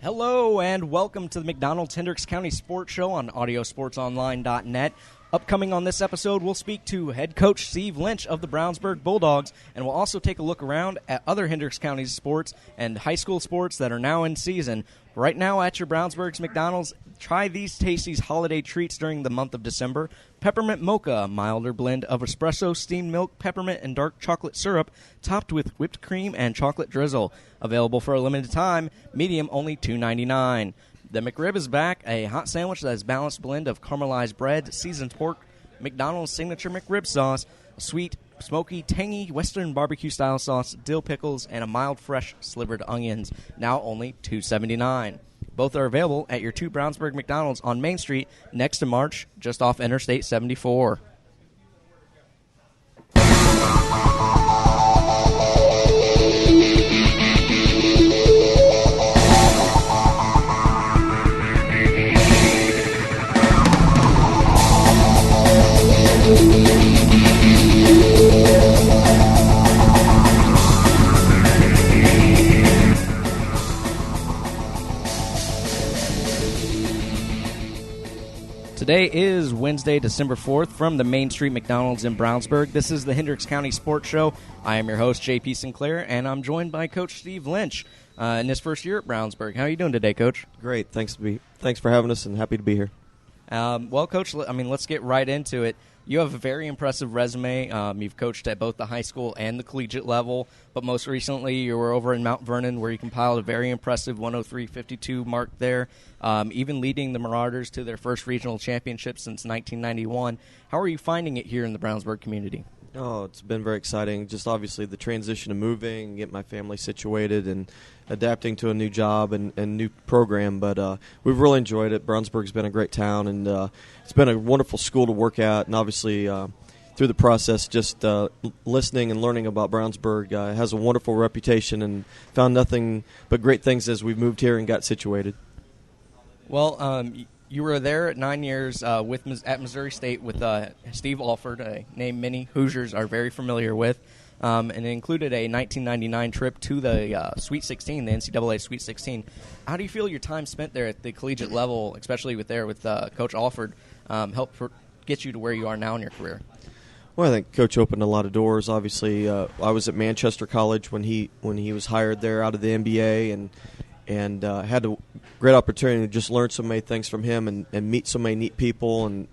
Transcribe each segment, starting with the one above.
Hello and welcome to the McDonald's Hendricks County Sports Show on audiosportsonline.net. Upcoming on this episode, we'll speak to head coach Steve Lynch of the Brownsburg Bulldogs, and we'll also take a look around at other Hendricks County sports and high school sports that are now in season. Right now at your Brownsburg's McDonald's, try these tasty holiday treats during the month of December. Peppermint Mocha, a milder blend of espresso, steamed milk, peppermint, and dark chocolate syrup, topped with whipped cream and chocolate drizzle. Available for a limited time, medium only $2.99. The McRib is back, a hot sandwich that has a balanced blend of caramelized bread, seasoned pork, McDonald's signature McRib sauce, sweet, smoky, tangy Western barbecue-style sauce, dill pickles, and a mild, fresh slivered onions, now only $2.79. Both are available at your two Brownsburg McDonald's on Main Street next to March, just off Interstate 74. Today is Wednesday, December 4th, from the Main Street McDonald's in Brownsburg. This is the Hendricks County Sports Show. I am your host, J.P. Sinclair, and I'm joined by Coach Steve Lynch in his first year at Brownsburg. How are you doing today, Coach? Great. Thanks for having us, and happy to be here. Well, Coach, let's get right into it. You have a very impressive resume. You've coached at both the high school and the collegiate level, but most recently you were over in Mount Vernon where you compiled a very impressive 103.52 mark there, even leading the Marauders to their first regional championship since 1991. How are you finding it here in the Brownsburg community? Oh, it's been very exciting. Just obviously the transition of moving, get my family situated, and adapting to a new job and new program. But we've really enjoyed it. Brownsburg's been a great town, and it's been a wonderful school to work at. And obviously through the process, just listening and learning about Brownsburg, has a wonderful reputation and found nothing but great things as we've moved here and got situated. Well, you were there at 9 years at Missouri State with Steve Alford, a name many Hoosiers are very familiar with, and it included a 1999 trip to the Sweet 16, the NCAA Sweet 16. How do you feel your time spent there at the collegiate level, especially with Coach Alford, helped get you to where you are now in your career? Well, I think Coach opened a lot of doors. Obviously, I was at Manchester College when he was hired there out of the NBA, and had a great opportunity to just learn so many things from him and meet so many neat people. And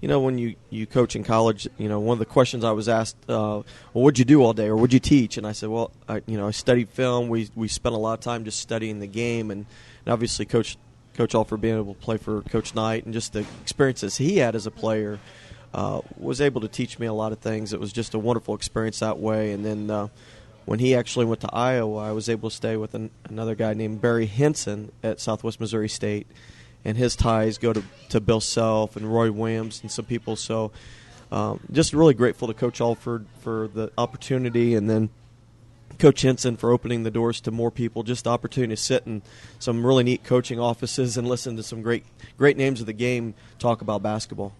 when you coach in college, one of the questions I was asked, well, what'd you do all day or what'd you teach? And I said, well, I studied film. We spent a lot of time just studying the game. And obviously Coach Alford being able to play for Coach Knight and just the experiences he had as a player was able to teach me a lot of things. It was just a wonderful experience that way. And then when he actually went to Iowa, I was able to stay with another guy named Barry Henson at Southwest Missouri State, and his ties go to Bill Self and Roy Williams and some people. So just really grateful to Coach Alford for the opportunity, and then Coach Henson for opening the doors to more people, just the opportunity to sit in some really neat coaching offices and listen to some great names of the game talk about basketball.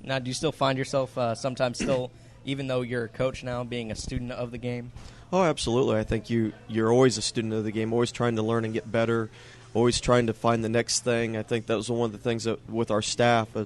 Now, do you still find yourself sometimes still, even though you're a coach now, being a student of the game? Oh, absolutely. I think you're always a student of the game, always trying to learn and get better, always trying to find the next thing. I think that was one of the things that with our staff, I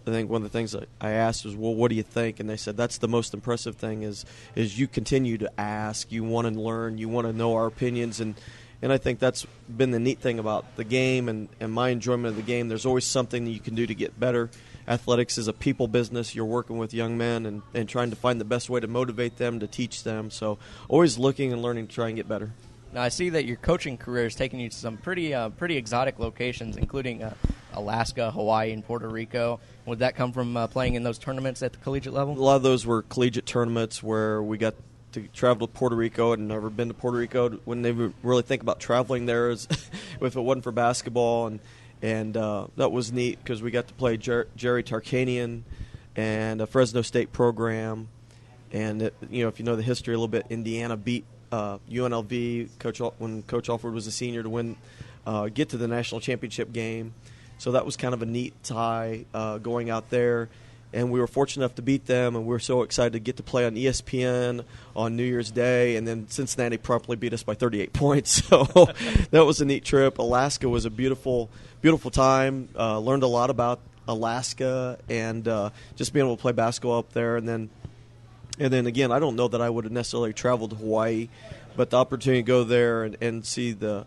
think one of the things that I asked was, well, what do you think? And they said that's the most impressive thing is you continue to ask, you want to learn, you want to know our opinions, and I think that's been the neat thing about the game and my enjoyment of the game. There's always something that you can do to get better. Athletics is a people business. You're working with young men and trying to find the best way to motivate them, to teach them. So always looking and learning to try and get better. Now, I see that your coaching career has taken you to some pretty exotic locations, including Alaska, Hawaii, and Puerto Rico. Would that come from playing in those tournaments at the collegiate level? A lot of those were collegiate tournaments where we got to travel to Puerto Rico. I'd never been to Puerto Rico. Wouldn't even really think about traveling there if it wasn't for basketball. And that was neat because we got to play Jerry Tarkanian and a Fresno State program. And, if you know the history a little bit, Indiana beat UNLV when Coach Alford was a senior to get to the national championship game. So that was kind of a neat tie going out there. and we were fortunate enough to beat them, and we were so excited to get to play on ESPN on New Year's Day, and then Cincinnati promptly beat us by 38 points. So that was a neat trip. Alaska was a beautiful, beautiful time. Learned a lot about Alaska and just being able to play basketball up there. And then again, I don't know that I would have necessarily traveled to Hawaii, but the opportunity to go there and see the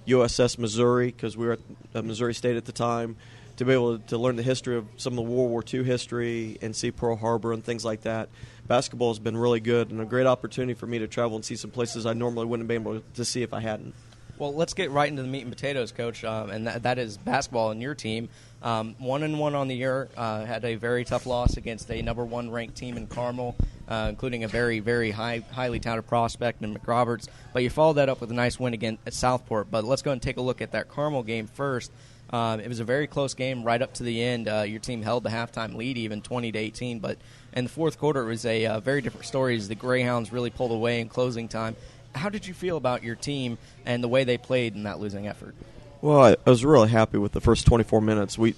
USS Missouri, because we were at Missouri State at the time, to be able to learn the history of some of the World War II history and see Pearl Harbor and things like that. Basketball has been really good and a great opportunity for me to travel and see some places I normally wouldn't have been able to see if I hadn't. Well, let's get right into the meat and potatoes, Coach, and that is basketball and your team. 1-1 on the year, had a very tough loss against a number 1 ranked team in Carmel, including a very, very highly touted prospect in McRoberts. But you followed that up with a nice win again at Southport. But let's go and take a look at that Carmel game first. It was a very close game right up to the end. Your team held the halftime lead, even 20-18. But in the fourth quarter, it was a very different story as the Greyhounds really pulled away in closing time. How did you feel about your team and the way they played in that losing effort? Well, I was really happy with the first 24 minutes. We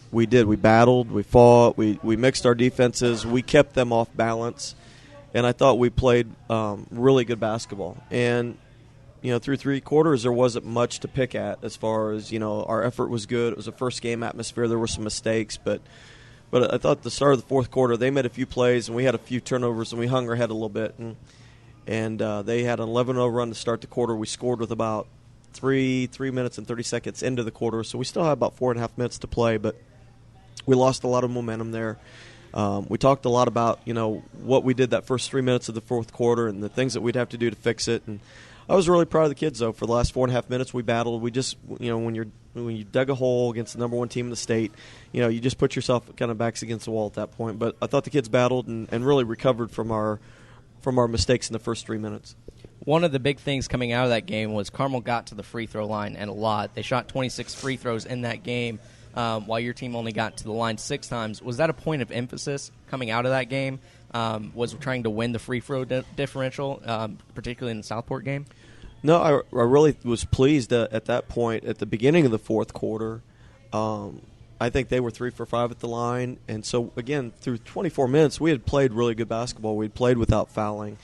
battled, we fought, we mixed our defenses, we kept them off balance, and I thought we played really good basketball. And through 3 quarters, there wasn't much to pick at as far as our effort was good. It was a first game atmosphere. There were some mistakes, but I thought at the start of the fourth quarter they made a few plays and we had a few turnovers and we hung our head a little bit. And they had an 11-0 run to start the quarter. We scored with about 3 minutes and 30 seconds into the quarter, so we still had about 4.5 minutes to play, but we lost a lot of momentum there. We talked a lot about what we did that first 3 minutes of the fourth quarter and the things that we'd have to do to fix it. And I was really proud of the kids, though. For the last 4.5 minutes, we battled. We just, when you dug a hole against the number 1 team in the state, you just put yourself kind of backs against the wall at that point. But I thought the kids battled and really recovered from our mistakes in the first 3 minutes. One of the big things coming out of that game was Carmel got to the free throw line, and a lot. They shot 26 free throws in that game, while your team only got to the line 6 times. Was that a point of emphasis coming out of that game? Was trying to win the free throw differential, particularly in the Southport game? No, I really was pleased at that point at the beginning of the fourth quarter. I think they were 3 for 5 at the line. And so, again, through 24 minutes, we had played really good basketball. We had played without fouling.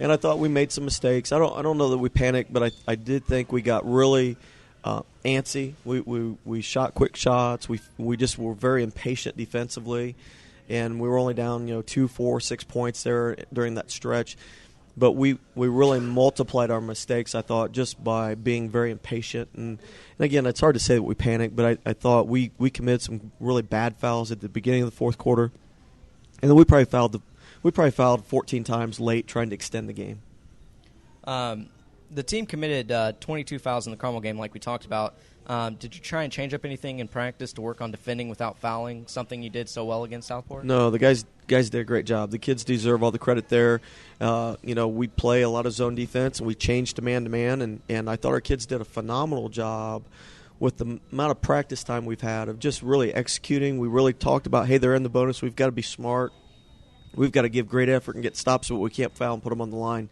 And I thought we made some mistakes. I don't know that we panicked, but I did think we got really antsy. We shot quick shots. We just were very impatient defensively. And we were only down 2, 4, 6 points there during that stretch. But we really multiplied our mistakes, I thought, just by being very impatient. And again, it's hard to say that we panicked, but I thought we committed some really bad fouls at the beginning of the fourth quarter. And then we probably fouled 14 times late trying to extend the game. The team committed 22 fouls in the Carmel game, like we talked about. Did you try and change up anything in practice to work on defending without fouling, something you did so well against Southport? No, the guys did a great job. The kids deserve all the credit there. We play a lot of zone defense, and we changed to man-to-man, and I thought our kids did a phenomenal job with the amount of practice time we've had of just really executing. We really talked about, hey, they're in the bonus. We've got to be smart. We've got to give great effort and get stops, but we can't foul and put them on the line.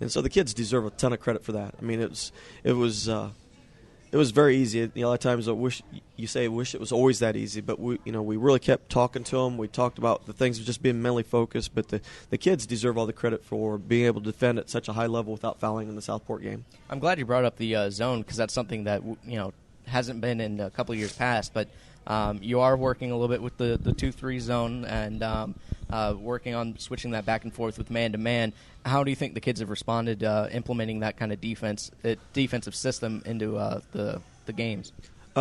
And so the kids deserve a ton of credit for that. I mean, it was very easy. A lot of times I wish it was always that easy, but we really kept talking to them. We talked about the things of just being mentally focused, but the kids deserve all the credit for being able to defend at such a high level without fouling in the Southport game. I'm glad you brought up the zone, because that's something that hasn't been in a couple of years past, but you are working a little bit with the 2-3 zone and working on switching that back and forth with man-to-man. How do you think the kids have responded implementing that kind of defensive system into the games?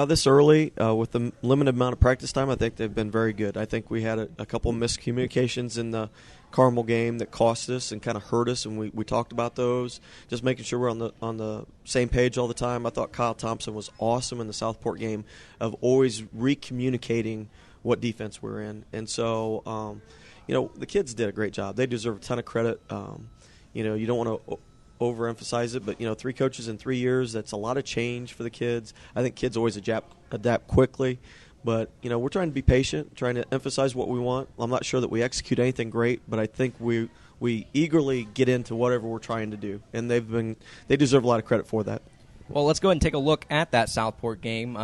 This early, with the limited amount of practice time, I think they've been very good. I think we had a couple of miscommunications in the Carmel game that cost us and kind of hurt us, and we talked about those. Just making sure we're on the same page all the time. I thought Kyle Thompson was awesome in the Southport game of always re-communicating what defense we're in. And so, the kids did a great job. They deserve a ton of credit. You don't want to overemphasize it, but 3 coaches in 3 years, that's a lot of change for the kids. I think kids always adapt quickly, but we're trying to be patient, trying to emphasize what we want. I'm not sure that we execute anything great, but I think we eagerly get into whatever we're trying to do, and they deserve a lot of credit for that. Well, let's go ahead and take a look at that Southport game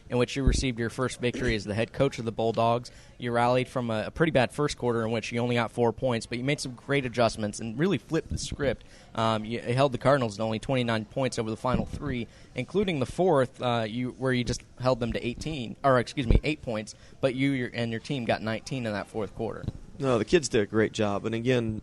in which you received your first victory as the head coach of the Bulldogs. You rallied from a pretty bad first quarter in which you only got 4 points, but you made some great adjustments and really flipped the script. You held the Cardinals to only 29 points over the final 3, including the fourth, where you just held them to 8 points, but you and your team got 19 in that fourth quarter. No, the kids did a great job, and again,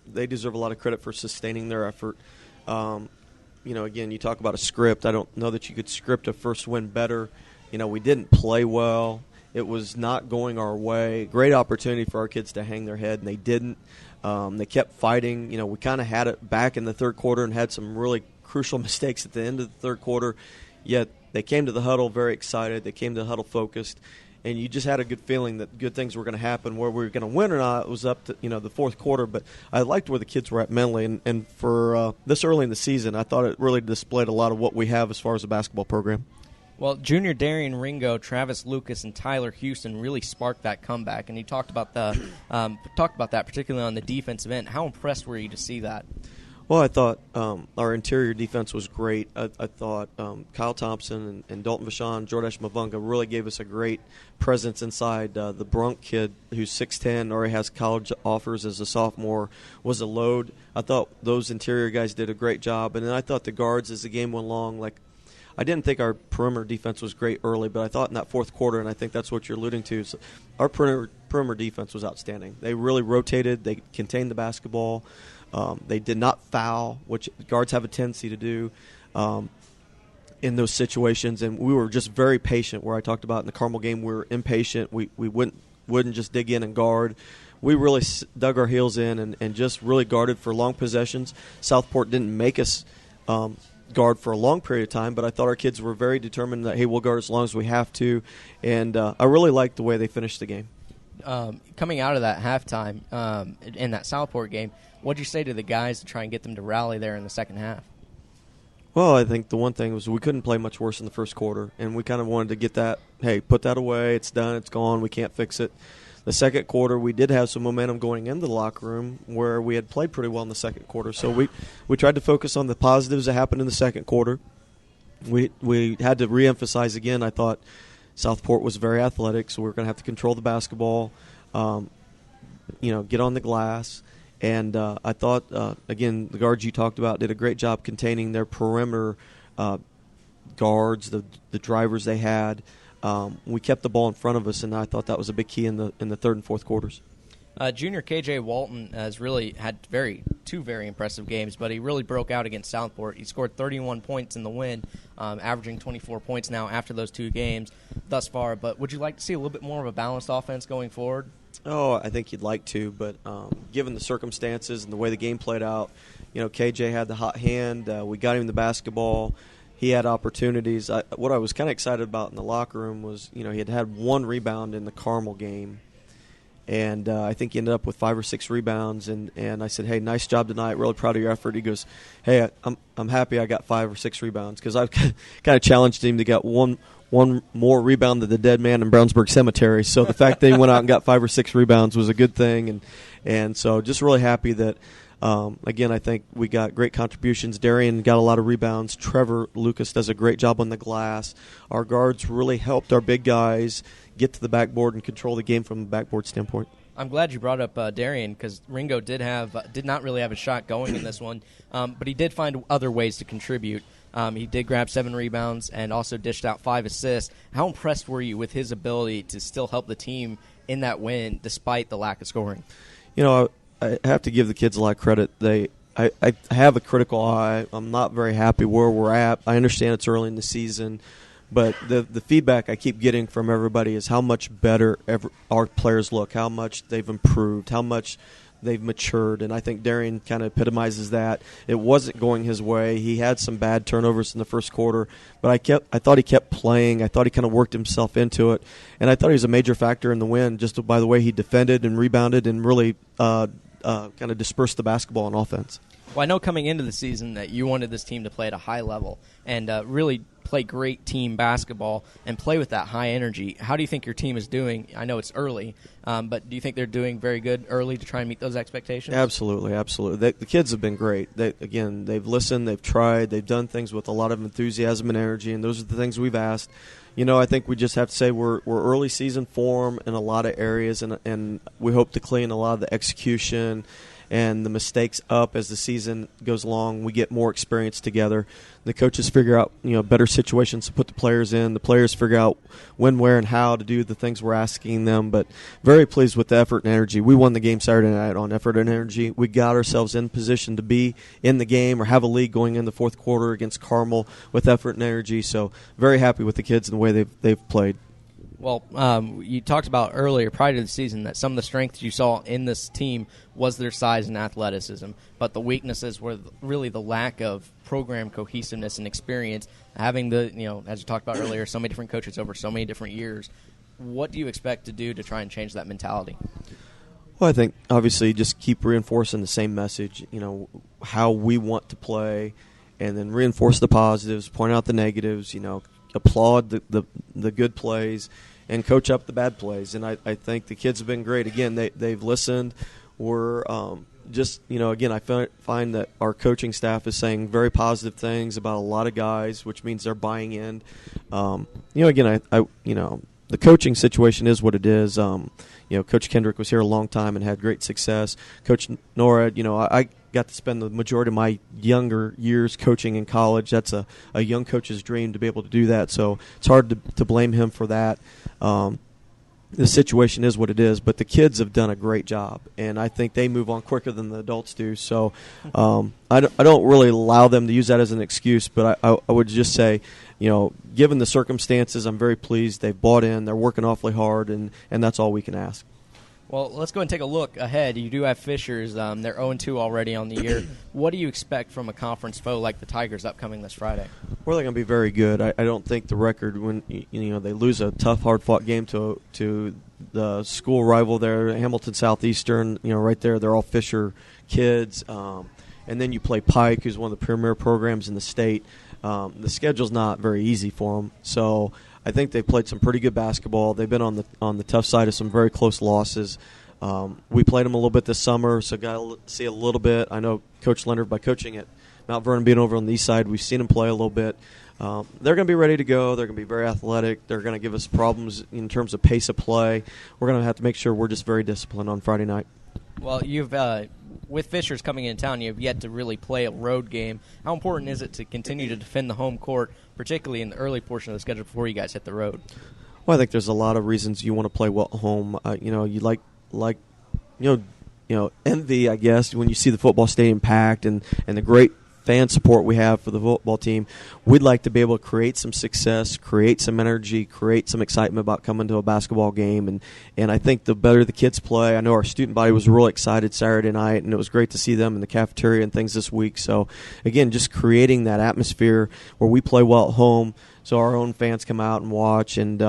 they deserve a lot of credit for sustaining their effort. Again, you talk about a script. I don't know that you could script a first win better. We didn't play well. It was not going our way. Great opportunity for our kids to hang their head, and they didn't. They kept fighting. We kind of had it back in the third quarter and had some really crucial mistakes at the end of the third quarter, yet they came to the huddle very excited. They came to the huddle focused, and you just had a good feeling that good things were going to happen. Where we were going to win or not, it was up to the fourth quarter. But I liked where the kids were at mentally, and for this early in the season, I thought it really displayed a lot of what we have as far as a basketball program. Well, junior Darian Ringo, Travis Lucas, and Tyler Houston really sparked that comeback, and you talked about that particularly on the defensive end. How impressed were you to see that? Well, I thought our interior defense was great. I thought Kyle Thompson and Dalton Vachon, Jordash Mavunga really gave us a great presence inside. The Brunk kid, who's 6'10", already has college offers as a sophomore, was a load. I thought those interior guys did a great job. And then I thought the guards, as the game went along, I didn't think our perimeter defense was great early, but I thought in that fourth quarter, and I think that's what you're alluding to, is our perimeter defense was outstanding. They really rotated. They contained the basketball. They did not foul, which guards have a tendency to do in those situations. And we were just very patient, where I talked about in the Carmel game, we were impatient. We wouldn't just dig in and guard. We really dug our heels in and just really guarded for long possessions. Southport didn't make us guard for a long period of time, but I thought our kids were very determined that, hey, we'll guard as long as we have to. And I really liked the way they finished the game. Coming out of that halftime in that Southport game, what did you say to the guys to try and get them to rally there in the second half? Well, I think the one thing was we couldn't play much worse in the first quarter, and we kind of wanted to get that, hey, put that away. It's done. It's gone. We can't fix it. The second quarter, we did have some momentum going into the locker room where we had played pretty well in the second quarter. So we tried to focus on the positives that happened in the second quarter. We had to reemphasize again, I thought Southport was very athletic, so we were going to have to control the basketball, get on the glass. And I thought, again, the guards you talked about did a great job containing their perimeter guards, the drivers they had. We kept the ball in front of us, and I thought that was a big key in the third and fourth quarters. Junior KJ Walton has really had two very impressive games, but he really broke out against Southport. He scored 31 points in the win, averaging 24 points now after those two games thus far. But would you like to see a little bit more of a balanced offense going forward? Oh, I think you'd like to, but given the circumstances and the way the game played out, KJ had the hot hand. We got him the basketball. He had opportunities. What I was kind of excited about in the locker room was, he had one rebound in the Carmel game, and I think he ended up with 5 or 6 rebounds. And I said, hey, nice job tonight. Really proud of your effort. He goes, hey, I'm happy I got 5 or 6 rebounds, because I kind of challenged him to get one more rebound than the dead man in Brownsburg Cemetery. So the fact that he went out and got 5 or 6 rebounds was a good thing. And so just really happy that, again, I think we got great contributions. Darian got a lot of rebounds. Trevor Lucas does a great job on the glass. Our guards really helped our big guys get to the backboard and control the game from a backboard standpoint. I'm glad you brought up Darian, because Ringo did not really have a shot going in this one, but he did find other ways to contribute. He did grab 7 rebounds and also dished out 5 assists. How impressed were you with his ability to still help the team in that win despite the lack of scoring? I have to give the kids a lot of credit. I have a critical eye. I'm not very happy where we're at. I understand it's early in the season, but the feedback I keep getting from everybody is how much better our players look, how much they've improved, how much they've matured, and I think Darian kind of epitomizes that. It wasn't going his way. He had some bad turnovers in the first quarter, but I thought he kept playing. I thought he kind of worked himself into it, and I thought he was a major factor in the win just by the way he defended and rebounded and really kind of dispersed the basketball on offense. Well, I know coming into the season that you wanted this team to play at a high level and really play great team basketball and play with that high energy. How do you think your team is doing? I know it's early, but do you think they're doing very good early to try and meet those expectations? Absolutely, absolutely. The kids have been great. They've listened, they've tried, they've done things with a lot of enthusiasm and energy, and those are the things we've asked. I think we just have to say we're early season form in a lot of areas, and we hope to clean a lot of the execution and the mistakes up as the season goes along. We get more experience together. The coaches figure out better situations to put the players in. The players figure out when, where, and how to do the things we're asking them. But very pleased with the effort and energy. We won the game Saturday night on effort and energy. We got ourselves in position to be in the game or have a lead going in the fourth quarter against Carmel with effort and energy. So very happy with the kids and the way they've played. Well, you talked about earlier, prior to the season, that some of the strengths you saw in this team was their size and athleticism, but the weaknesses were really the lack of program cohesiveness and experience. Having as you talked about earlier, so many different coaches over so many different years. What do you expect to do to try and change that mentality? Well, I think obviously just keep reinforcing the same message, how we want to play, and then reinforce the positives, point out the negatives, applaud the good plays, and coach up the bad plays. And I think the kids have been great. Again, they've listened. We're again, I find that our coaching staff is saying very positive things about a lot of guys, which means they're buying in. Again, the coaching situation is what it is. Coach Kendrick was here a long time and had great success. Coach Nora, I got to spend the majority of my younger years coaching in college. That's a young coach's dream to be able to do that. So it's hard to blame him for that. The situation is what it is, but the kids have done a great job, and I think they move on quicker than the adults do. So I don't really allow them to use that as an excuse, but I would just say, given the circumstances, I'm very pleased. They've bought in. They're working awfully hard, and that's all we can ask. Well, let's go and take a look ahead. You do have Fishers. They're 0-2 already on the year. What do you expect from a conference foe like the Tigers upcoming this Friday? Well, they're going to be very good. I don't think the record, when they lose a tough, hard-fought game to the school rival there, Hamilton Southeastern, right there, they're all Fisher kids. And then you play Pike, who's one of the premier programs in the state. The schedule's not very easy for them. So I think they've played some pretty good basketball. They've been on the tough side of some very close losses. We played them a little bit this summer, so got to see a little bit. I know Coach Leonard, by coaching at Mount Vernon, being over on the east side, we've seen him play a little bit. They're going to be ready to go. They're going to be very athletic. They're going to give us problems in terms of pace of play. We're going to have to make sure we're just very disciplined on Friday night. Well, you've with Fishers coming in town, you've yet to really play a road game. How important is it to continue to defend the home court, particularly in the early portion of the schedule before you guys hit the road? Well, I think there's a lot of reasons you want to play well at home. You like envy, I guess, when you see the football stadium packed and the great fan support we have for the football team. We'd like to be able to create some success, create some energy, create some excitement about coming to a basketball game. And I think the better the kids play, I know our student body was really excited Saturday night, and it was great to see them in the cafeteria and things this week. So, again, just creating that atmosphere where we play well at home so our own fans come out and watch. And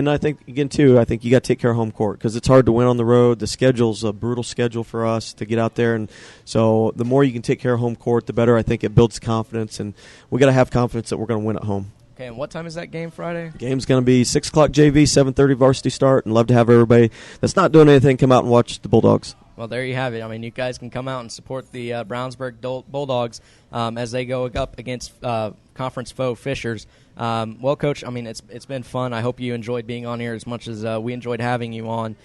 I think, again, too, I think you got to take care of home court because it's hard to win on the road. The schedule's a brutal schedule for us to get out there. And so the more you can take care of home court, the better. I think it builds confidence. And we got to have confidence that we're going to win at home. Okay, and what time is that game Friday? Game's going to be 6 o'clock JV, 7:30 varsity start. And love to have everybody that's not doing anything come out and watch the Bulldogs. Well, there you have it. I mean, you guys can come out and support the Brownsburg Bulldogs as they go up against conference foe Fishers. Well, Coach, I mean, it's been fun. I hope you enjoyed being on here as much as we enjoyed having you on.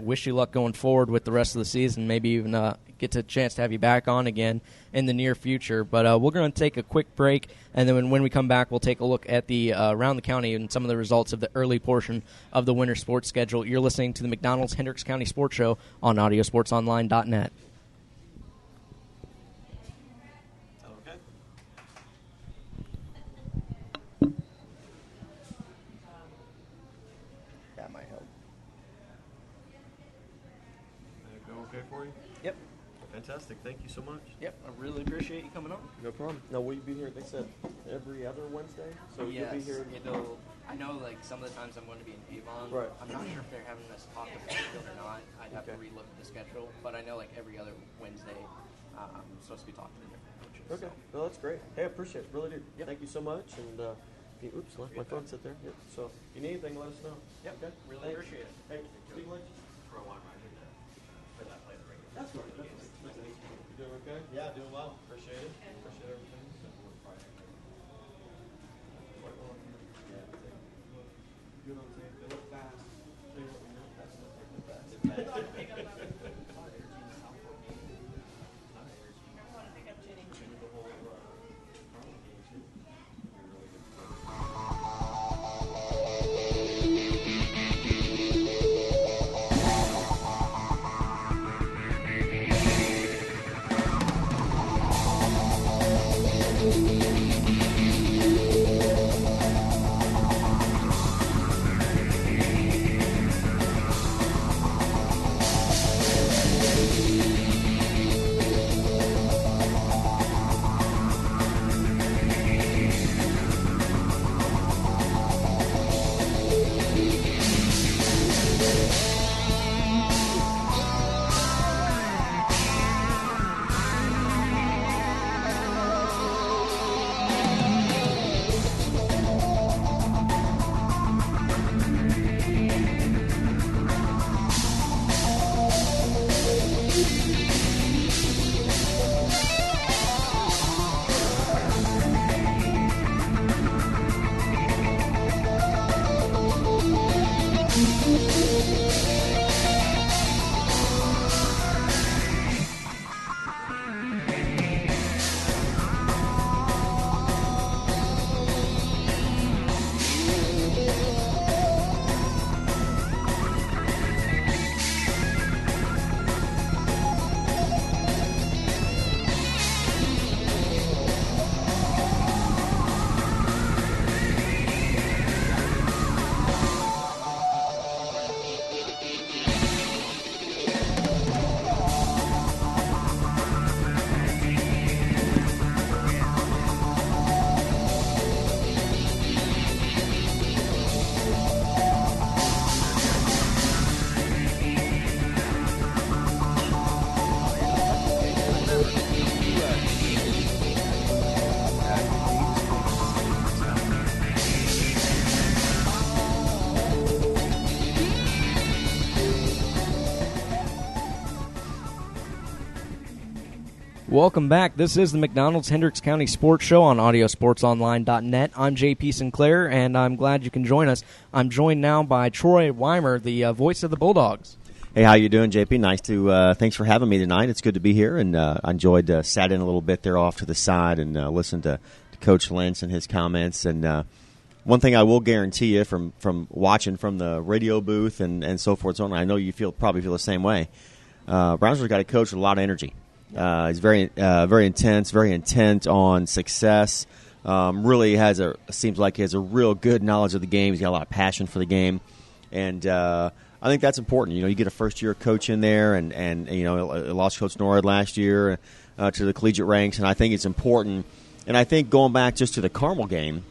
Wish you luck going forward with the rest of the season. Maybe even get a chance to have you back on again in the near future. But we're going to take a quick break, and then when we come back, we'll take a look at the around the county and some of the results of the early portion of the winter sports schedule. You're listening to the McDonald's Hendricks County Sports Show on AudioSportsOnline.net. Okay for you? Yep. Fantastic. Thank you so much. Yep. I really appreciate you coming on. No problem. Now, will you be here, they said, every other Wednesday? So yes. You'll be here? I know, like, some of the times I'm going to be in Avon. Right. I'm not sure if they're having us talk about it or not. I'd have to relook at the schedule. But I know, like, every other Wednesday I'm supposed to be talking to different coaches. Okay, no, that's great. Hey, I appreciate it. Really do. Yep. Thank you so much. And oops, left my phone sit there. Yep. So if you need anything, let us know. Yep. Okay. Really Thanks. appreciate it. Hey, Steve Lynch. That's all right. You doing okay? Yeah, doing well. Appreciate it. Appreciate everything. Good on tape. They look fast. They look Welcome back. This is the McDonald's Hendricks County Sports Show on audiosportsonline.net. I'm JP Sinclair, and I'm glad you can join us. I'm joined now by Troy Weimer, the voice of the Bulldogs. Hey, how you doing, JP? Nice to thanks for having me tonight. It's good to be here, and I enjoyed sat in a little bit there off to the side and listened to Coach Lentz and his comments. And one thing I will guarantee you from watching from the radio booth and so forth, so on, I know you probably feel the same way. Brownsburg's got a coach with a lot of energy. He's very intense, very intent on success. Really seems like he has a real good knowledge of the game. He's got a lot of passion for the game, and I think that's important. You get a first-year coach in there, and lost Coach Norwood last year to the collegiate ranks, and I think it's important. And I think going back just to the Carmel game,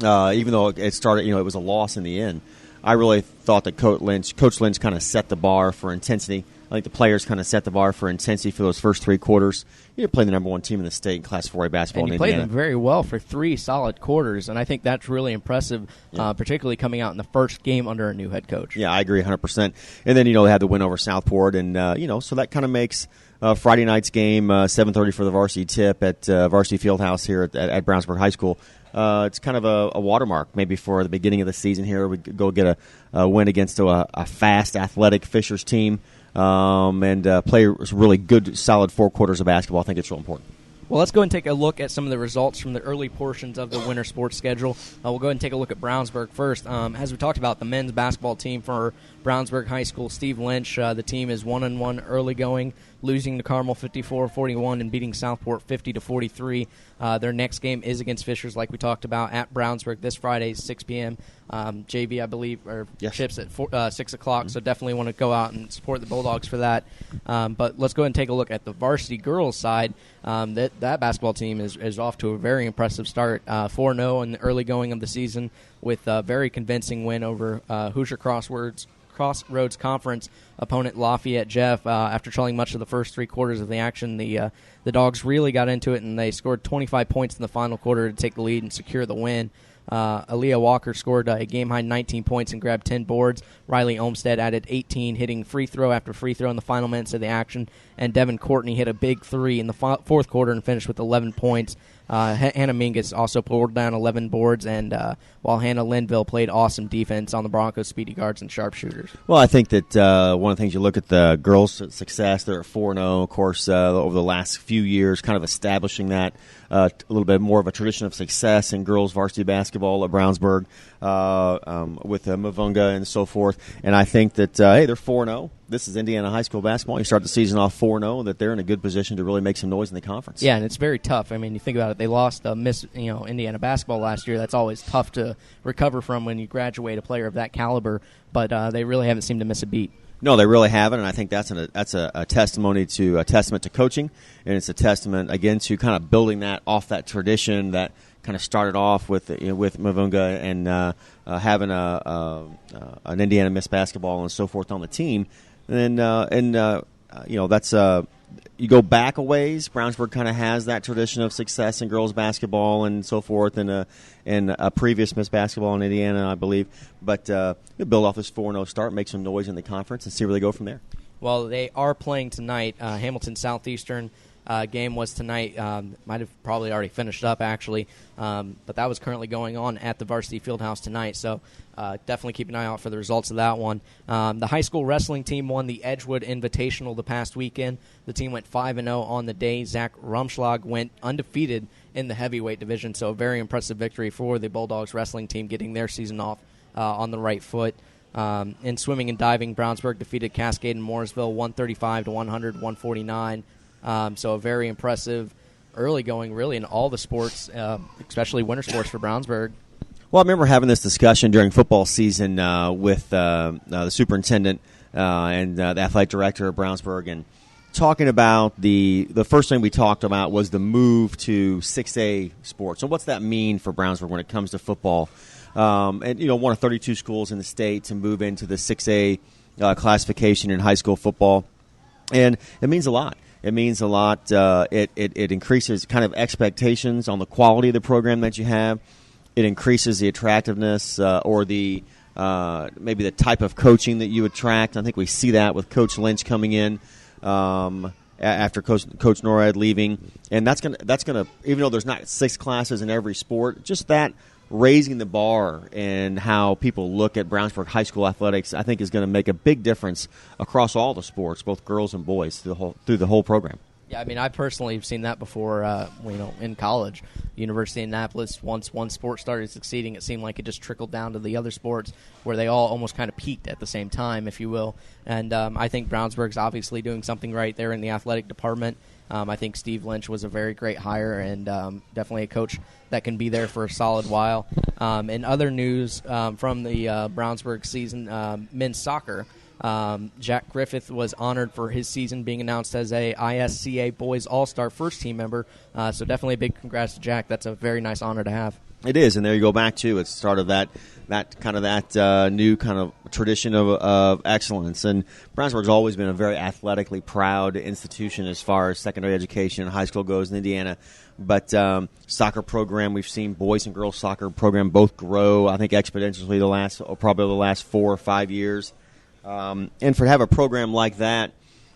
even though it started, it was a loss in the end, I really thought that Coach Lynch kind of set the bar for intensity. I think the players kind of set the bar for intensity for those first three quarters. You're playing the number one team in the state in Class 4A basketball and in played Indiana. them very well for 3 solid quarters, and I think that's really impressive, particularly coming out in the first game under a new head coach. Yeah, I agree 100%. And then, they had the win over Southport, and, so that kind of makes Friday night's game, 7:30 for the varsity tip at Varsity Fieldhouse here at Brownsburg High School. It's kind of a watermark maybe for the beginning of the season here. We go get a win against a fast, athletic Fishers team. And play really good, solid 4 quarters of basketball. I think it's real important. Well, let's go and take a look at some of the results from the early portions of the winter sports schedule. We'll go ahead and take a look at Brownsburg first. As we talked about, the men's basketball team for Brownsburg High School, Steve Lynch, the team is 1-1 early going, losing to Carmel 54-41 and beating Southport 50-43. Their next game is against Fishers, like we talked about, at Brownsburg this Friday, 6 p.m. JV, I believe, or chips at 6 o'clock, so definitely want to go out and support the Bulldogs for that. But let's go ahead and take a look at the varsity girls side. That basketball team is off to a very impressive start, 4-0 in the early going of the season with a very convincing win over Hoosier Crossroads Crossroads Conference opponent Lafayette Jeff. After trailing much of the first 3 quarters of the action, the Dogs really got into it, and they scored 25 points in the final quarter to take the lead and secure the win. Aaliyah Walker scored a game-high 19 points and grabbed 10 boards. Riley Olmstead added 18, hitting free throw after free throw in the final minutes of the action. And Devin Courtney hit a big 3 in the fourth quarter and finished with 11 points. Hannah Mingus also pulled down 11 boards, and while Hannah Linville played awesome defense on the Broncos' speedy guards and sharpshooters. Well, I think that one of the things you look at the girls' success, they're at 4-0, of course, over the last few years, kind of establishing that a little bit more of a tradition of success in girls varsity basketball at Brownsburg with Mavunga and so forth. And I think that, hey, they're 4-0. This is Indiana high school basketball. You start the season off 4-0, that they're in a good position to really make some noise in the conference. Yeah, and it's very tough. I mean, you think about it. They lost Indiana basketball last year. That's always tough to recover from when you graduate a player of that caliber. But they really haven't seemed to miss a beat. No, they really haven't, and I think that's a testament to coaching, and it's a testament again to kind of building that off that tradition that kind of started off with Mavunga and having an Indiana Miss basketball and so forth on the team. And that's you go back a ways. Brownsburg kind of has that tradition of success in girls basketball and so forth, and a previous Miss basketball in Indiana, I believe. But you build off this 4-0 start, make some noise in the conference, and see where they go from there. Well, they are playing tonight. Hamilton Southeastern game was tonight. Might have probably already finished up, actually. But that was currently going on at the Varsity Fieldhouse tonight. So definitely keep an eye out for the results of that one. The high school wrestling team won the Edgewood Invitational the past weekend. The team went 5-0 on the day. Zach Rumschlag went undefeated in the heavyweight division. So a very impressive victory for the Bulldogs wrestling team, getting their season off on the right foot. In swimming and diving, Brownsburg defeated Cascade and Mooresville 135 to 100, 149. So a very impressive early going, really, in all the sports, especially winter sports for Brownsburg. Well, I remember having this discussion during football season with the superintendent and the athletic director of Brownsburg, and talking about the first thing we talked about was the move to 6A sports. So what's that mean for Brownsburg when it comes to football? And, one of 32 schools in the state to move into the 6A classification in high school football. And it means a lot. It means a lot. It increases kind of expectations on the quality of the program that you have. It increases the attractiveness or the maybe the type of coaching that you attract. I think we see that with Coach Lynch coming in after Coach Norad leaving, and that's gonna even though there's not 6 classes in every sport, just that raising the bar and how people look at Brownsburg high school athletics, I think, is going to make a big difference across all the sports, both girls and boys, through the whole program. Yeah, I mean, I personally have seen that before, in college. University of Annapolis, once one sport started succeeding, it seemed like it just trickled down to the other sports where they all almost kind of peaked at the same time, if you will. And I think Brownsburg's obviously doing something right there in the athletic department. I think Steve Lynch was a very great hire and definitely a coach that can be there for a solid while. In other news from the Brownsburg season, men's soccer, Jack Griffith was honored for his season, being announced as a ISCA Boys All-Star first team member. So definitely a big congrats to Jack. That's a very nice honor to have. It is, and there you go back to it's sort of that new kind of tradition of excellence. And Brownsburg's always been a very athletically proud institution as far as secondary education and high school goes in Indiana. But soccer program, we've seen boys and girls soccer program both grow, I think, exponentially probably the last 4 or 5 years. And to have a program like that,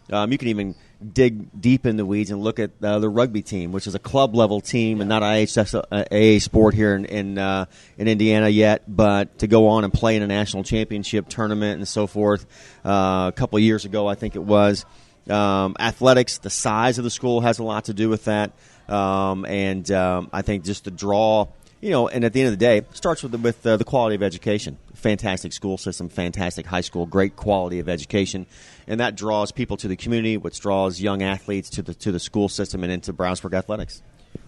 you can even dig deep in the weeds and look at the rugby team, which is a club level team and not AA sport here in Indiana yet, but to go on and play in a national championship tournament and so forth. A couple of years ago, I think it was. Athletics, the size of the school has a lot to do with that, and I think just the draw. And at the end of the day, it starts with the quality of education. Fantastic school system, fantastic high school, great quality of education, and that draws people to the community, which draws young athletes to the school system and into Brownsburg athletics.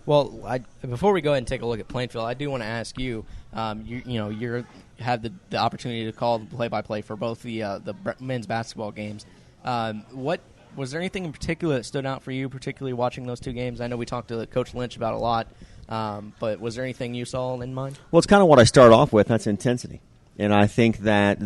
Well, before we go ahead and take a look at Plainfield, I do want to ask you. You have the opportunity to call the play-by-play for both the men's basketball games. Was there anything in particular that stood out for you, particularly watching those 2 games? I know we talked to Coach Lynch about a lot. But was there anything you saw in mind? Well, it's kind of what I start off with. That's intensity. And I think that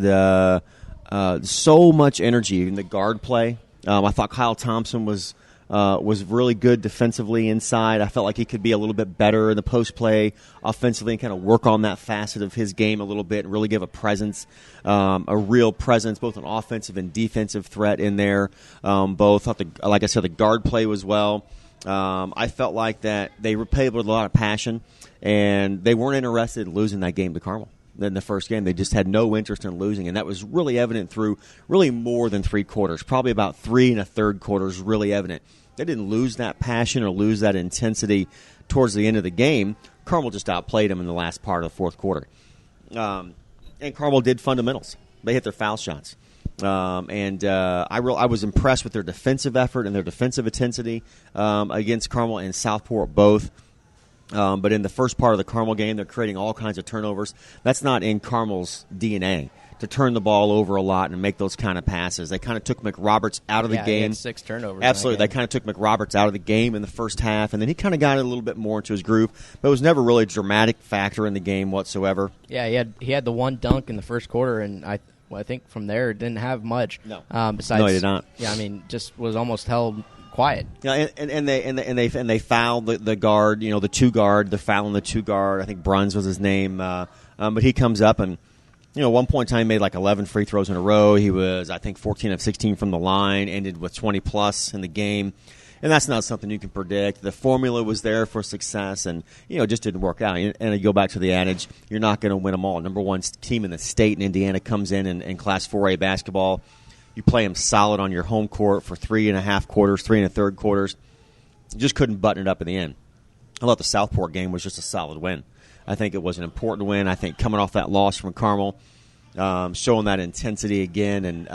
so much energy in the guard play. I thought Kyle Thompson was really good defensively inside. I felt like he could be a little bit better in the post play offensively and kind of work on that facet of his game a little bit and really give a presence, a real presence, both an offensive and defensive threat in there. Both, like I said, the guard play was well. I felt like that they were played with a lot of passion, and they weren't interested in losing that game to Carmel. In the first game, they just had no interest in losing, and that was really evident through really more than 3 quarters, probably about 3 1/3 quarters, really evident. They didn't lose that passion or lose that intensity towards the end of the game. Carmel just outplayed them in the last part of the fourth quarter. And Carmel did fundamentals. They hit their foul shots. I was impressed with their defensive effort and their defensive intensity against Carmel and Southport both. But in the first part of the Carmel game, they're creating all kinds of turnovers. That's not in Carmel's DNA, to turn the ball over a lot and make those kind of passes. They kind of took McRoberts out of the game. He had 6 turnovers. Absolutely. They kind of took McRoberts out of the game in the first half, and then he kind of got it a little bit more into his groove. But it was never really a dramatic factor in the game whatsoever. Yeah, he had the one dunk in the first quarter, and I think from there it didn't have much. No. Besides, no, he did not. Yeah, I mean, just was almost held quiet. Yeah, and they fouled the guard, the 2 guard. They're fouling the 2 guard. I think Bruns was his name. But he comes up and, one point in time made like 11 free throws in a row. He was, I think, 14 of 16 from the line, ended with 20 plus in the game. And that's not something you can predict. The formula was there for success, and it just didn't work out. And you go back to the adage, you're not going to win them all. Number 1 team in the state in Indiana comes in Class 4A basketball. You play them solid on your home court for 3 1/2 quarters, 3 1/3 quarters. You just couldn't button it up in the end. I thought the Southport game was just a solid win. I think it was an important win. I think coming off that loss from Carmel, showing that intensity again and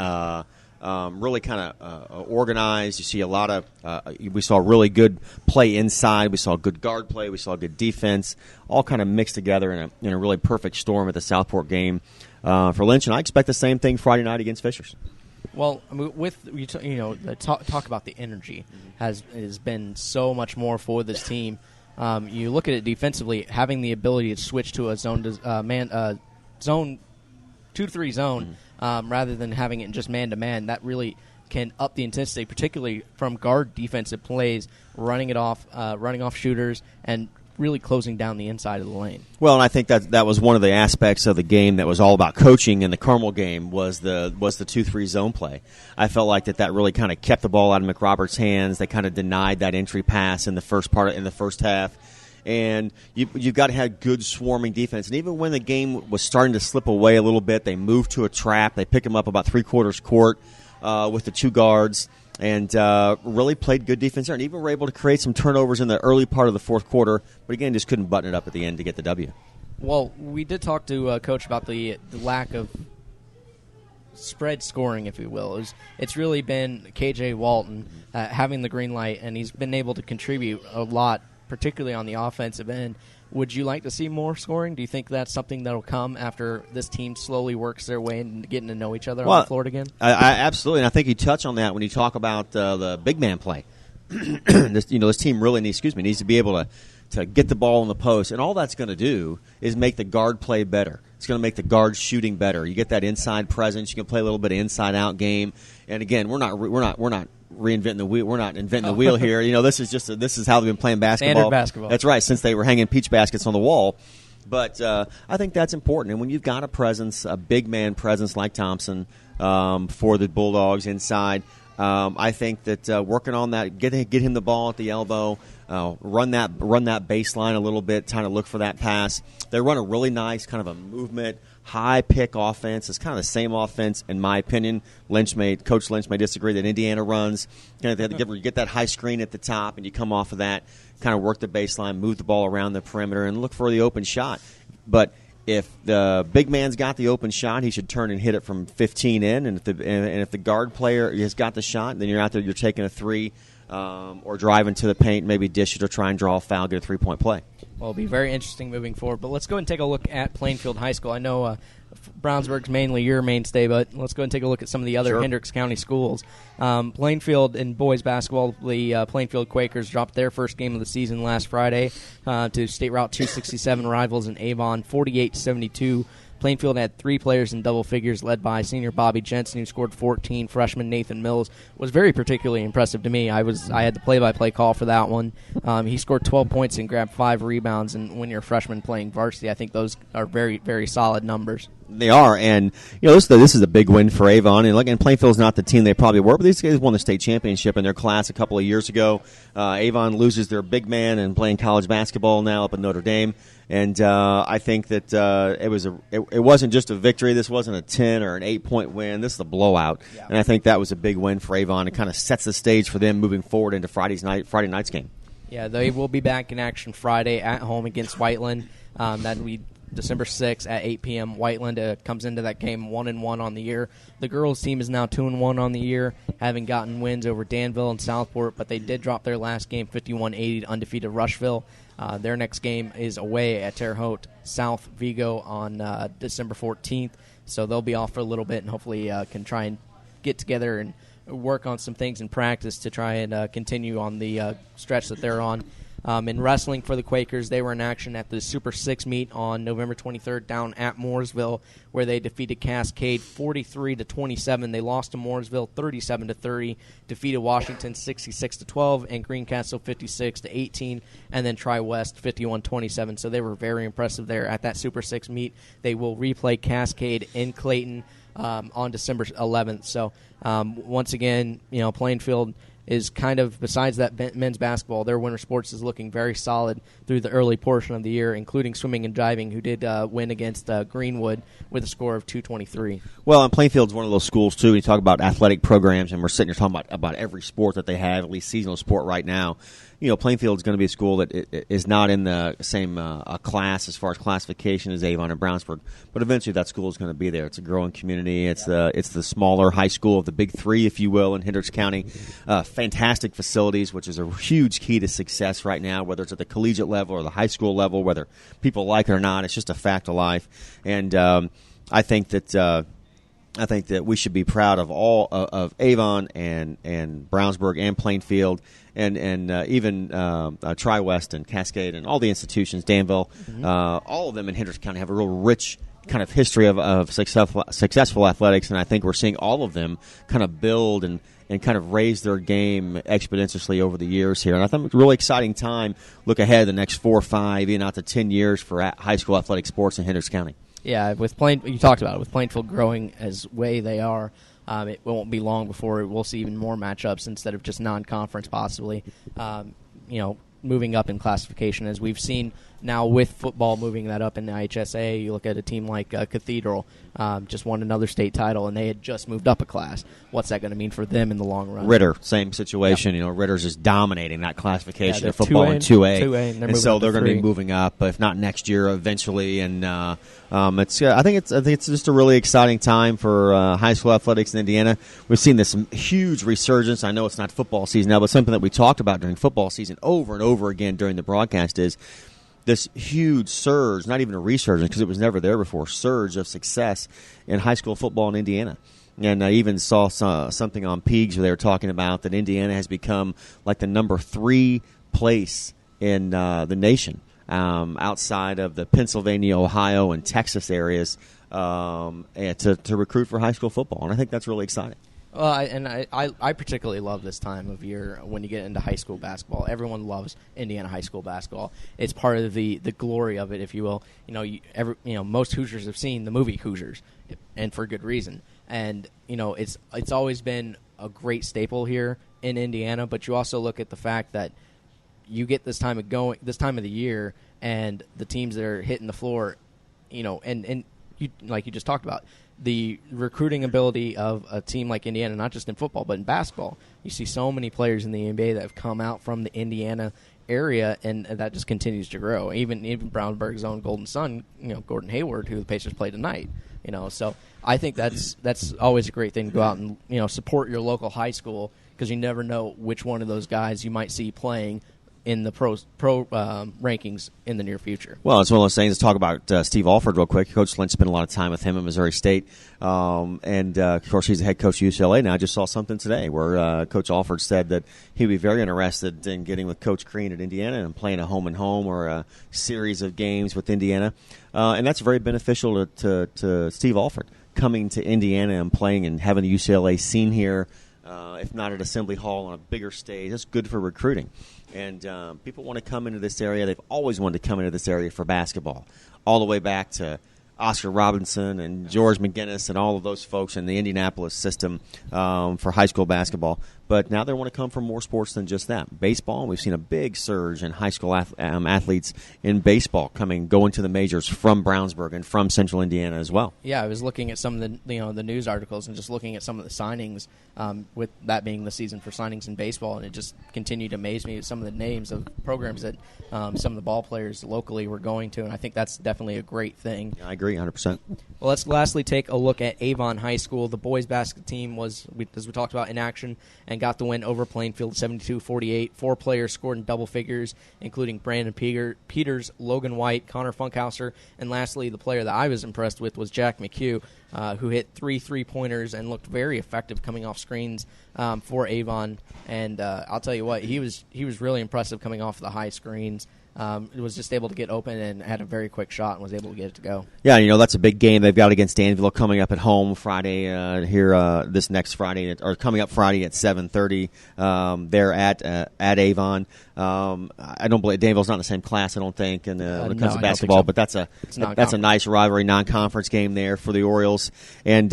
really kind of organized. You see a lot of we saw really good play inside. We saw good guard play. We saw good defense, all kind of mixed together in a really perfect storm at the Southport game for Lynch. And I expect the same thing Friday night against Fishers. Well, with the talk about the energy has been so much more for this team. You look at it defensively, having the ability to switch to a zone 2-3 zone rather than having it just man to man. That really can up the intensity, particularly from guard defensive plays, running off shooters, and really closing down the inside of the lane. Well, and I think that was one of the aspects of the game that was all about coaching in the Carmel game was the 2-3 zone play. I felt like that really kind of kept the ball out of McRoberts' hands. They kind of denied that entry pass in the first half. And you've got to have good swarming defense. And even when the game was starting to slip away a little bit, they moved to a trap. They pick them up about 3/4 court with the 2 guards. And really played good defense there, and even were able to create some turnovers in the early part of the fourth quarter. But again, just couldn't button it up at the end to get the W. Well, we did talk to Coach about the lack of spread scoring, if you will. It's really been KJ Walton having the green light, and he's been able to contribute a lot, particularly on the offensive end. Would you like to see more scoring? Do you think that's something that will come after this team slowly works their way into getting to know each other on the floor again? I absolutely, and I think you touch on that when you talk about the big man play. This team really needs to be able to get the ball in the post, and all that's going to do is make the guard play better. It's going to make the guard shooting better. You get that inside presence. You can play a little bit of inside-out game. And again, we're not reinventing the wheel. We're not inventing the wheel here. This is how they've been playing basketball. Standard basketball. That's right, since they were hanging peach baskets on the wall. But I think that's important. And when you've got a big man presence like Thompson for the Bulldogs inside, I think that working on that, get him the ball at the elbow, run that baseline a little bit, trying to look for that pass. They run a really nice kind of a movement, high pick offense. It's kind of the same offense, in my opinion. Coach Lynch may disagree that Indiana runs. You get that high screen at the top, and you come off of that, kind of work the baseline, move the ball around the perimeter, and look for the open shot. But if the big man's got the open shot, he should turn and hit it from 15 in. And if the guard player has got the shot, then you're out there, you're taking a 3 or driving to the paint, maybe dish it or try and draw a foul, get a 3-point play. Well, it'll be very interesting moving forward. But let's go and take a look at Plainfield High School. I know Brownsburg's mainly your mainstay, but let's go and take a look at some of the other Hendricks County schools. Plainfield in boys basketball, the Plainfield Quakers dropped their first game of the season last Friday to State Route 267 rivals in Avon, 48-72. Plainfield had 3 players in double figures, led by senior Bobby Jensen, who scored 14. Freshman Nathan Mills was very particularly impressive to me. I had the play-by-play call for that one. He scored 12 points and grabbed 5 rebounds, and when you're a freshman playing varsity, I think those are very, very solid numbers. They are, and this is a big win for Avon. And Plainfield's not the team they probably were, but these guys won the state championship in their class a couple of years ago. Avon loses their big man and playing college basketball now up at Notre Dame, and I think that it wasn't just a victory. This wasn't a 10 or an 8-point win. This is a blowout, and I think that was a big win for Avon. It kind of sets the stage for them moving forward into Friday night's game. Yeah, they will be back in action Friday at home against Whiteland. That'll be December 6th at 8 p.m. Whiteland comes into that game 1-1 on the year. The girls' team is now 2-1 on the year, having gotten wins over Danville and Southport, but they did drop their last game 51-80 to undefeated Rushville. Their next game is away at Terre Haute South Vigo on December 14th, so they'll be off for a little bit and hopefully can try and get together and work on some things in practice to try and continue on the stretch that they're on. In wrestling for the Quakers, they were in action at the Super 6 meet on November 23rd down at Mooresville, where they defeated Cascade 43-27. They lost to Mooresville 37-30, defeated Washington 66-12, and Greencastle 56-18, and then Tri-West 51-27. So they were very impressive there at that Super 6 meet. They will replay Cascade in Clayton on December 11th. So once again, Plainfield is kind of, besides that men's basketball, their winter sports is looking very solid through the early portion of the year, including swimming and diving, who did win against Greenwood with a score of 223. Well, and Plainfield's one of those schools, too. You talk about athletic programs, and we're sitting here talking about every sport that they have, at least seasonal sport right now. Plainfield's going to be a school that is not in the same class as far as classification as Avon and Brownsburg, but eventually that school is going to be there. It's a growing community. It's the smaller high school of the Big Three, if you will, in Hendricks County. Fantastic facilities, which is a huge key to success right now, whether it's at the collegiate level or the high school level, whether people like it or not. It's just a fact of life, and I think that we should be proud of all of Avon and Brownsburg and Plainfield and even Tri-West and Cascade and all the institutions, Danville, all of them in Hendricks County have a real rich kind of history of successful athletics, and I think we're seeing all of them kind of build and kind of raise their game exponentially over the years here. And I think it's a really exciting time. Look ahead the next 4 or 5, even out to 10 years for high school athletic sports in Hendricks County. Yeah, you talked about it. With Plainfield growing as way they are, it won't be long before we'll see even more matchups instead of just non-conference possibly. Moving up in classification, as we've seen now with football moving that up in the IHSA. You look at a team like Cathedral, just won another state title, and they had just moved up a class. What's that going to mean for them in the long run? Ritter, same situation. Yep. Ritter's just dominating that classification of football in 2A. And so they're going to be moving up, if not next year, eventually. And I think it's just a really exciting time for high school athletics in Indiana. We've seen this huge resurgence. I know it's not football season now, but something that we talked about during football season over and over again during the broadcast is this huge surge, not even a resurgence because it was never there before, surge of success in high school football in Indiana. And I even saw something on Peegs where they were talking about that Indiana has become like the number 3 place in the nation outside of the Pennsylvania, Ohio, and Texas areas to recruit for high school football. And I think that's really exciting. Well, I particularly love this time of year when you get into high school basketball. Everyone loves Indiana high school basketball. It's part of the glory of it, if you will. Most Hoosiers have seen the movie Hoosiers, and for good reason. And it's always been a great staple here in Indiana. But you also look at the fact that you get this time of the year, and the teams that are hitting the floor, and you, like you just talked about, the recruiting ability of a team like Indiana, not just in football, but in basketball. You see so many players in the NBA that have come out from the Indiana area, and that just continues to grow. Even Brownsburg's own Golden Son, Gordon Hayward, who the Pacers play tonight. So I think that's always a great thing to go out and support your local high school, because you never know which one of those guys you might see playing in the pro rankings in the near future. Well, it's one of those things. Let's talk about Steve Alford real quick. Coach Lynch spent a lot of time with him at Missouri State. Of course, he's the head coach of UCLA now. I just saw something today where Coach Alford said that he'd be very interested in getting with Coach Crean at Indiana and playing a home-and-home or a series of games with Indiana. And that's very beneficial to Steve Alford, coming to Indiana and playing and having the UCLA scene here, if not at Assembly Hall on a bigger stage. That's good for recruiting. And people want to come into this area. They've always wanted to come into this area for basketball, all the way back to Oscar Robinson and George McGinnis and all of those folks in the Indianapolis system for high school basketball. But now they want to come for more sports than just that. Baseball, we've seen a big surge in high school athletes in baseball going to the majors from Brownsburg and from Central Indiana as well. Yeah, I was looking at some of the news articles and just looking at some of the signings, with that being the season for signings in baseball, and it just continued to amaze me with some of the names of programs that some of the ball players locally were going to, and I think that's definitely a great thing. Yeah, I agree 100%. Well, let's lastly take a look at Avon High School. The boys basketball team was, as we talked about, in action and got the win over Plainfield 72-48. 4 players scored in double figures, including Brandon Peters, Logan White, Connor Funkhauser, and lastly, the player that I was impressed with was Jack McHugh, who hit 3 3-pointers and looked very effective coming off screens for Avon. And I'll tell you what, he was really impressive coming off the high screens. Was just able to get open and had a very quick shot and was able to get it to go. Yeah, that's a big game they've got against Danville coming up at home Friday this next Friday, or coming up Friday at 7:30. They're at Avon. I don't believe Danville's not in the same class, I don't think, when it comes to basketball. So. But that's a nice rivalry, non-conference game there for the Orioles, and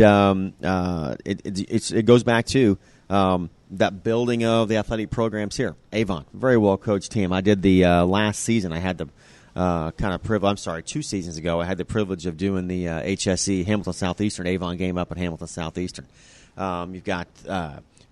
it goes back to. That building of the athletic programs here. Avon, very well coached team. I did the last season. I had the kind of privilege. I'm sorry, 2 seasons ago, I had the privilege of doing the HSE Hamilton Southeastern Avon game up at Hamilton Southeastern. You've got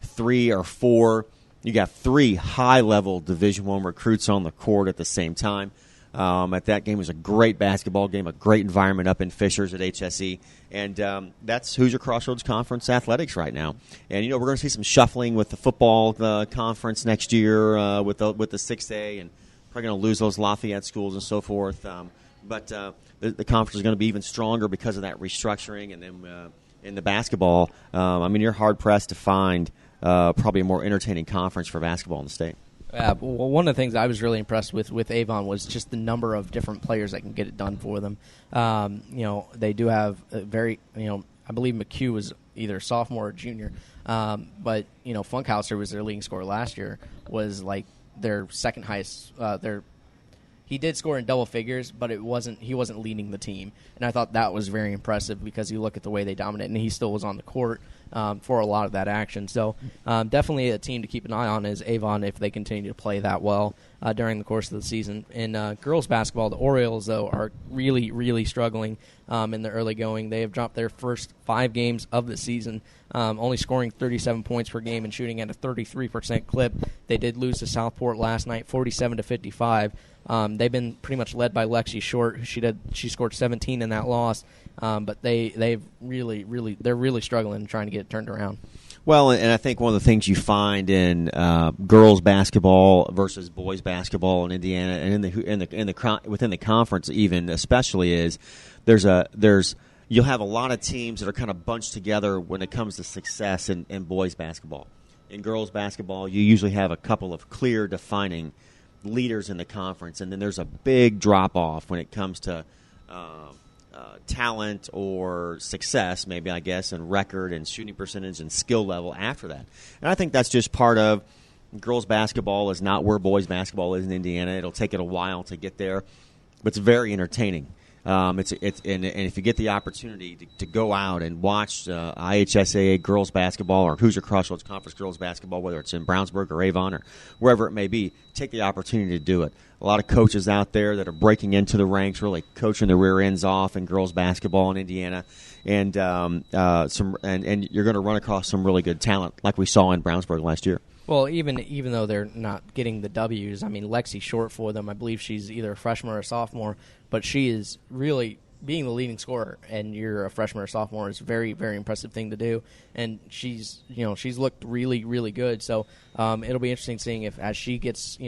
3 or 4. You got 3 high-level Division I recruits on the court at the same time. At that game, it was a great basketball game, a great environment up in Fishers at HSE, and that's Hoosier Crossroads Conference athletics right now. And we're going to see some shuffling with the football conference next year with the 6A, and probably going to lose those Lafayette schools and so forth. But the conference is going to be even stronger because of that restructuring, and then in the basketball, you're hard pressed to find probably a more entertaining conference for basketball in the state. Well, one of the things I was really impressed with Avon was just the number of different players that can get it done for them. They do have a very, I believe McHugh was either a sophomore or junior, but Funkhauser was their leading scorer last year, was like their second highest. He did score in double figures, but he wasn't leading the team, and I thought that was very impressive because you look at the way they dominated, and he still was on the court for a lot of that action. So definitely a team to keep an eye on is Avon if they continue to play that well during the course of the season. In girls basketball, the Orioles, though, are really, really struggling in the early going. They have dropped their first 5 games of the season, only scoring 37 points per game and shooting at a 33% clip. They did lose to Southport last night, 47-55. They've been pretty much led by Lexi Short. She scored 17 in that loss, but they're really struggling trying to get it turned around. Well, and I think one of the things you find in girls basketball versus boys basketball in Indiana and within the conference even especially is you'll have a lot of teams that are kind of bunched together when it comes to success in boys basketball. In girls basketball, you usually have a couple of clear defining leaders in the conference, and then there's a big drop-off when it comes to talent or success, maybe, I guess, and record and shooting percentage and skill level after that. And I think that's just part of girls basketball is not where boys basketball is in Indiana. It'll take it a while to get there, but it's very entertaining. And if you get the opportunity to go out and watch IHSAA girls basketball or Hoosier Crossroads Conference girls basketball, whether it's in Brownsburg or Avon or wherever it may be, take the opportunity to do it. A lot of coaches out there that are breaking into the ranks, really coaching the rear ends off in girls basketball in Indiana, and you're going to run across some really good talent like we saw in Brownsburg last year. Well, even though they're not getting the W's, Lexi Short for them, I believe she's either a freshman or a sophomore, but she is really being the leading scorer, and you're a freshman or sophomore is a very, very impressive thing to do. And she's looked really, really good. So it'll be interesting seeing if as she gets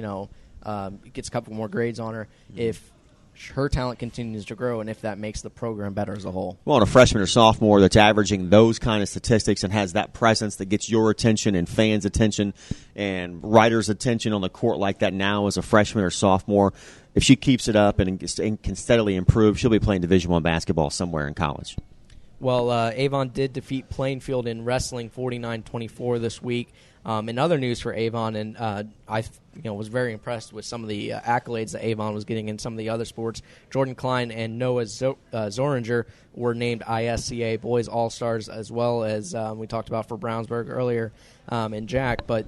gets a couple more grades on her if her talent continues to grow and if that makes the program better as a whole. Well, and a freshman or sophomore that's averaging those kind of statistics and has that presence that gets your attention and fans' attention and writers' attention on the court like that now as a freshman or sophomore, if she keeps it up and can steadily improve, she'll be playing Division I basketball somewhere in college. Well, Avon did defeat Plainfield in wrestling 49-24 this week. In other news for Avon, and I was very impressed with some of the accolades that Avon was getting in some of the other sports. Jordan Klein and Noah Zoringer were named ISCA Boys All-Stars, as well as we talked about for Brownsburg earlier and Jack, but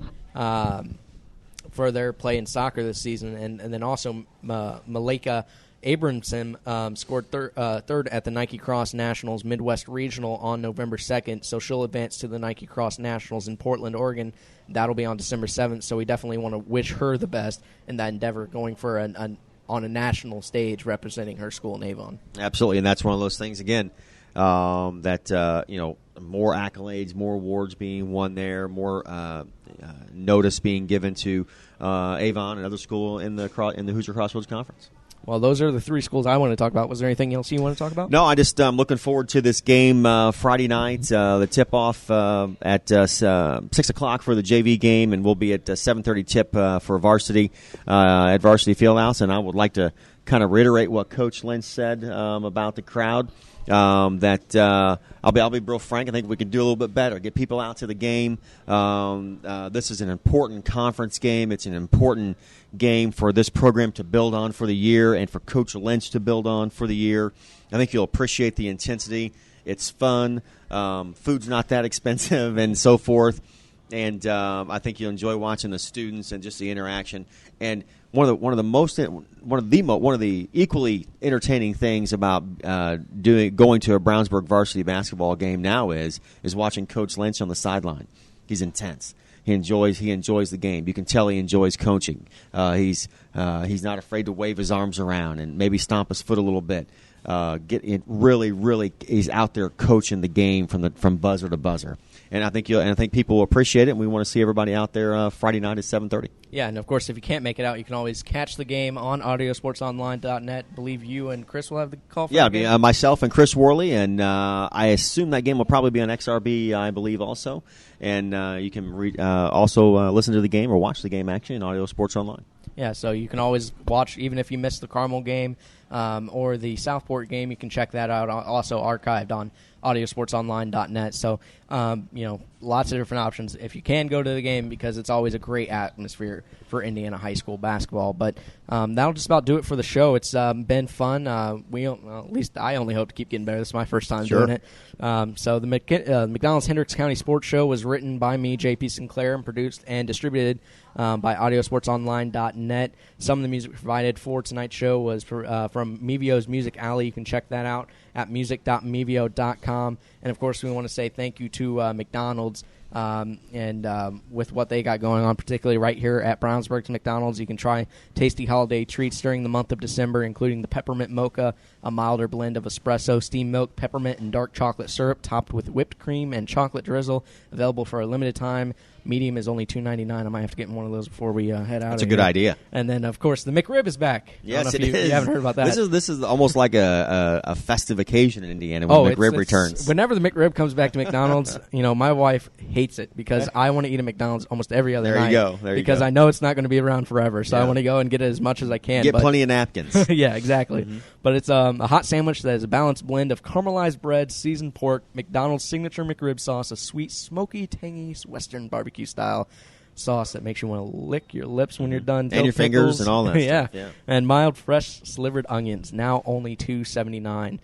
for their play in soccer this season. And then also Malika Abramson scored third at the Nike Cross Nationals Midwest Regional on November 2nd, so she'll advance to the Nike Cross Nationals in Portland, Oregon. That'll be on December 7th, so we definitely want to wish her the best in that endeavor, going for on a national stage representing her school in Avon. Absolutely, and that's one of those things, again, that more accolades, more awards being won there, more notice being given to Avon, another school in the Hoosier Crossroads Conference. Well, those are the three schools I want to talk about. Was there anything else you want to talk about? No, I just looking forward to this game Friday night. The tip-off at 6 o'clock for the JV game, and we'll be at 7:30 tip for varsity at Varsity Fieldhouse. And I would like to kind of reiterate what Coach Lynch said about the crowd. That I'll be real frank. I think we can do a little bit better. Get people out to the game. This is an important conference game. It's an important game for this program to build on for the year, and for Coach Lynch to build on for the year. I think you'll appreciate the intensity. It's fun. Food's not that expensive, and so forth. And I think you'll enjoy watching the students and just the interaction. And one of the equally entertaining things about going to a Brownsburg varsity basketball game now is watching Coach Lynch on the sideline. He's intense. He enjoys the game. You can tell he enjoys coaching. He's not afraid to wave his arms around and maybe stomp his foot a little bit. Really, he's out there coaching the game from buzzer to buzzer. And I think people will appreciate it. And we want to see everybody out there Friday night at 7:30. Yeah, and of course, if you can't make it out, you can always catch the game on audiosportsonline.net. I believe you and Chris will have the call for the game. Yeah, myself and Chris Worley, and I assume that game will probably be on XRB, I believe, also. And you can also listen to the game or watch the game, actually, on Audio Sports Online. Yeah, so you can always watch, even if you missed the Carmel game or the Southport game, you can check that out, also archived on audiosportsonline.net. So, lots of different options. If you can go to the game, because it's always a great atmosphere for Indiana high school basketball. But that'll just about do it for the show. It's been fun. At least I only hope to keep getting better. This is my first time doing it. So the McDonald's Hendricks County Sports Show was written by me, J.P. Sinclair, and produced and distributed by audiosportsonline.net. Some of the music provided for tonight's show was from Mevio's Music Alley. You can check that out at music.mevio.com. And, of course, we want to say thank you to McDonald's and with what they got going on, particularly right here at Brownsburg's McDonald's. You can try tasty holiday treats during the month of December, including the peppermint mocha, a milder blend of espresso, steamed milk, peppermint, and dark chocolate syrup topped with whipped cream and chocolate drizzle, available for a limited time. Medium is only $2.99. I might have to get one of those before we head out. That's a good idea. And then, of course, the McRib is back. Yes, it is. You haven't heard about that. This is almost like a festive occasion in Indiana when McRib returns. Whenever the McRib comes back to McDonald's, my wife hates it because I want to eat at McDonald's almost every other night. There you go. I know it's not going to be around forever, so I want to go and get it as much as I can. Get plenty of napkins. Yeah, exactly. Mm-hmm. But it's a hot sandwich that is a balanced blend of caramelized bread, seasoned pork, McDonald's signature McRib sauce, a sweet, smoky, tangy Western barbecue style sauce that makes you want to lick your lips when you're done. And your fingers and all that yeah. stuff. Yeah. And mild, fresh, slivered onions, now only $2.79.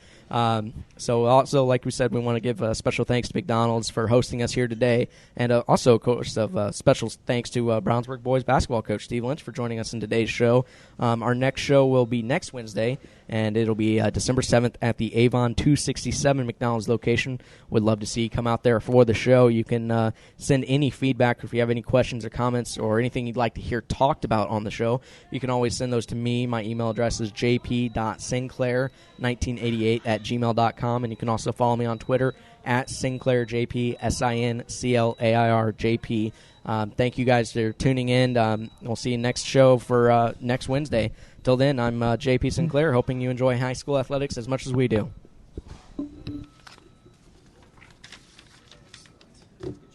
So also, like we said, we want to give special thanks to McDonald's for hosting us here today. And also, of course, special thanks to Brownsburg boys basketball coach Steve Lynch for joining us in today's show. Our next show will be next Wednesday, and it'll be December 7th at the Avon 267 McDonald's location. Would love to see you come out there for the show. You can send any feedback if you have any questions or comments or anything you'd like to hear talked about on the show. You can always send those to me. My email address is jp.sinclair1988 at gmail.com, and you can also follow me on Twitter at Sinclair JP, SINCLAIR JP. Thank you guys for tuning in. We'll see you next show for next Wednesday. Till then, I'm JP Sinclair, hoping you enjoy high school athletics as much as we do.